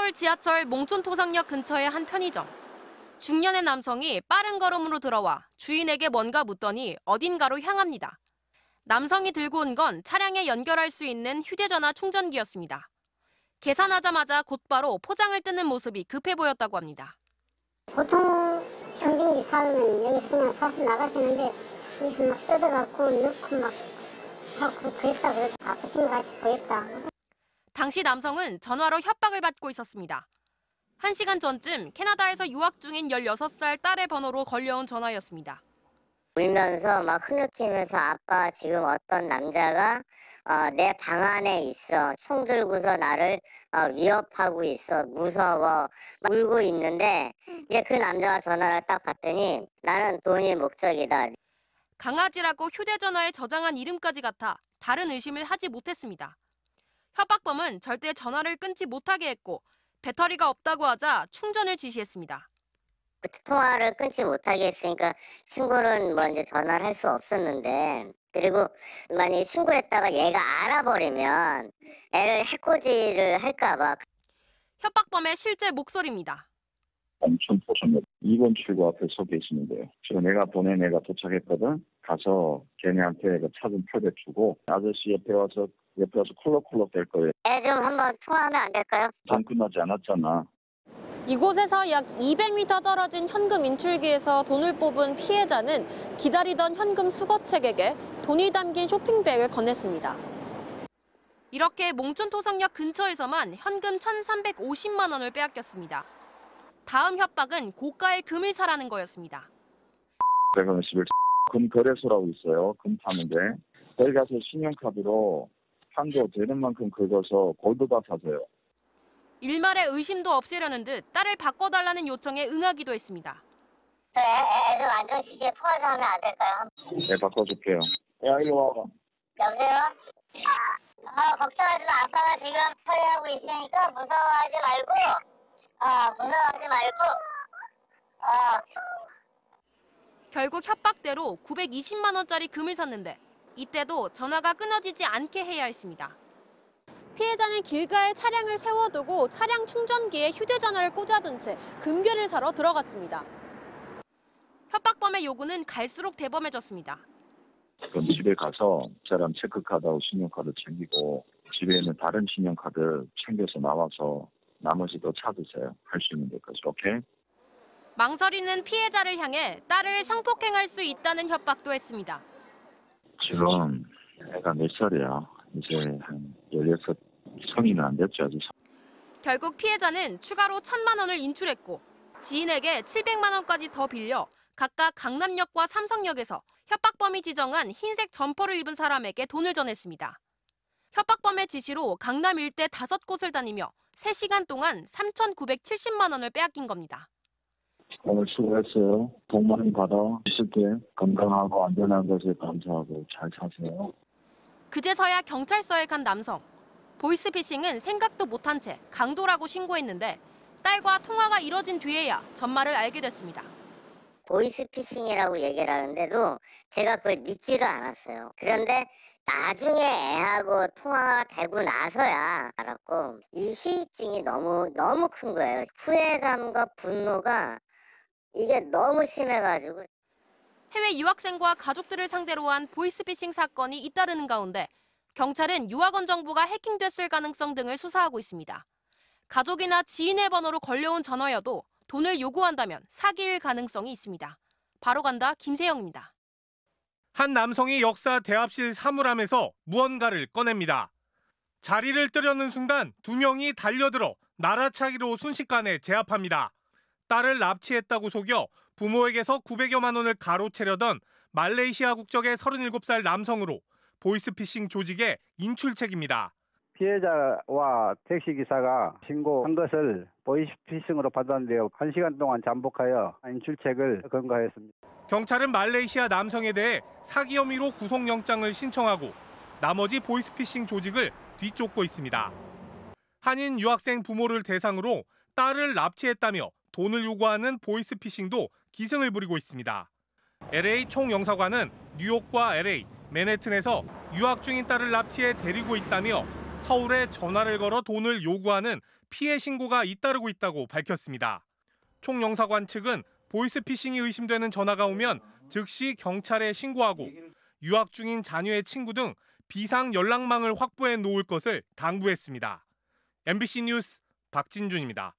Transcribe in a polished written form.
서울 지하철 몽촌토성역 근처의 한 편의점. 중년의 남성이 빠른 걸음으로 들어와 주인에게 뭔가 묻더니 어딘가로 향합니다. 남성이 들고 온 건 차량에 연결할 수 있는 휴대전화 충전기였습니다. 계산하자마자 곧바로 포장을 뜯는 모습이 급해 보였다고 합니다. 보통 충전기 사면 여기서 그냥 사서 나가시는데 여기서 막 뜯어갖고 넣고 막 하고 그랬다. 바쁘신 것 같이 보였다. 당시 남성은 전화로 협박을 받고 있었습니다. 1시간 전쯤 캐나다에서 유학 중인 16살 딸의 번호로 걸려온 전화였습니다. 울면서 막 흐느끼면서 아빠 지금 어떤 남자가 내 방 안에 있어. 총 들고서 나를 위협하고 있어. 무서워. 울고 있는데 이제 그 남자가 전화를 딱 받더니 나는 돈이 목적이다. 강아지라고 휴대전화에 저장한 이름까지 같아 다른 의심을 하지 못했습니다. 협박범은 절대 전화를 끊지 못하게 했고 배터리가 없다고 하자 충전을 지시했습니다. 통화를 끊지 못하게 했으니까 신고는 이제 전화를 할 수 없었는데 그리고 만약에 신고했다가 얘가 알아버리면 애를 해코지를 할까 봐. 협박범의 실제 목소리입니다. 몽촌토성역 2번 출구 앞에 서 계시는데요. 지금 내가 도착했거든. 가서 걔네한테 그 차 좀 표대주고 아저씨 옆에 와서 콜록콜록 될 거예요. 애 좀 한번 통화하면 안 될까요? 전 끝나지 않았잖아. 이곳에서 약 200m 떨어진 현금 인출기에서 돈을 뽑은 피해자는 기다리던 현금 수거책에게 돈이 담긴 쇼핑백을 건넸습니다. 이렇게 몽촌토성역 근처에서만 현금 1,350만 원을 빼앗겼습니다. 다음 협박은 고가의 금을 사라는 거였습니다. 111 금 거래소라고 있어요. 금 파는데 거기 가서 신용카드로 한도 되는 만큼 긁어서 골드바 사세요. 일말의 의심도 없애려는 듯 딸을 바꿔달라는 요청에 응하기도 했습니다. 저 애 좀 안전시계 통화 좀 하면 안 될까요? 네, 바꿔줄게요. 야, 이리 와봐. 여보세요? 걱정하지 마. 아빠가 지금 처리하고 있으니까 무서워하지 말고. 결국 협박대로 920만 원짜리 금을 샀는데 이때도 전화가 끊어지지 않게 해야 했습니다. 피해자는 길가에 차량을 세워두고 차량 충전기에 휴대전화를 꽂아둔 채 금괴를 사러 들어갔습니다. 협박범의 요구는 갈수록 대범해졌습니다. 그럼 집에 가서 사람 체크카드하고 신용카드 챙기고 집에 있는 다른 신용카드 챙겨서 나와서 나머지도 찾으세요. 할 수 있는 데까지. 오케이? 망설이는 피해자를 향해 딸을 성폭행할 수 있다는 협박도 했습니다. 지금 애가 몇 살이야? 이제 한 16, 성인은 안 됐죠, 아직. 결국 피해자는 추가로 1,000만 원을 인출했고 지인에게 700만 원까지 더 빌려 각각 강남역과 삼성역에서 협박범이 지정한 흰색 점퍼를 입은 사람에게 돈을 전했습니다. 협박범의 지시로 강남 일대 5곳을 다니며 3시간 동안 3,970만 원을 빼앗긴 겁니다. 오늘 수고했어요. 복 많이 받아. 있을 때 건강하고 안전한 것에 감사하고 잘 사세요. 그제서야 경찰서에 간 남성. 보이스피싱은 생각도 못한 채 강도라고 신고했는데 딸과 통화가 이뤄진 뒤에야 전말을 알게 됐습니다. 보이스피싱이라고 얘기를 하는데도 제가 그걸 믿지를 않았어요. 그런데 나중에 애하고 통화가 되고 나서야 알았고 이 후유증이 너무 큰 거예요. 후회감과 분노가 이게 너무 심해가지고. 해외 유학생과 가족들을 상대로 한 보이스피싱 사건이 잇따르는 가운데 경찰은 유학원 정보가 해킹됐을 가능성 등을 수사하고 있습니다. 가족이나 지인의 번호로 걸려온 전화여도 돈을 요구한다면 사기일 가능성이 있습니다. 바로 간다 김세영입니다. 한 남성이 역사 대합실 사물함에서 무언가를 꺼냅니다. 자리를 뜨려는 순간 2명이 달려들어 날아차기로 순식간에 제압합니다. 딸을 납치했다고 속여 부모에게서 900여만 원을 가로채려던 말레이시아 국적의 37살 남성으로 보이스피싱 조직의 인출책입니다. 피해자와 택시기사가 신고한 것을 보이스피싱으로 받았는데요. 1시간 동안 잠복하여 인출책을 검거했습니다. 경찰은 말레이시아 남성에 대해 사기 혐의로 구속영장을 신청하고 나머지 보이스피싱 조직을 뒤쫓고 있습니다. 한인 유학생 부모를 대상으로 딸을 납치했다며 돈을 요구하는 보이스피싱도 기승을 부리고 있습니다. LA 총영사관은 뉴욕과 LA, 맨해튼에서 유학 중인 딸을 납치해 데리고 있다며 서울에 전화를 걸어 돈을 요구하는 피해 신고가 잇따르고 있다고 밝혔습니다. 총영사관 측은 보이스피싱이 의심되는 전화가 오면 즉시 경찰에 신고하고 유학 중인 자녀의 친구 등 비상 연락망을 확보해 놓을 것을 당부했습니다. MBC 뉴스 박진준입니다.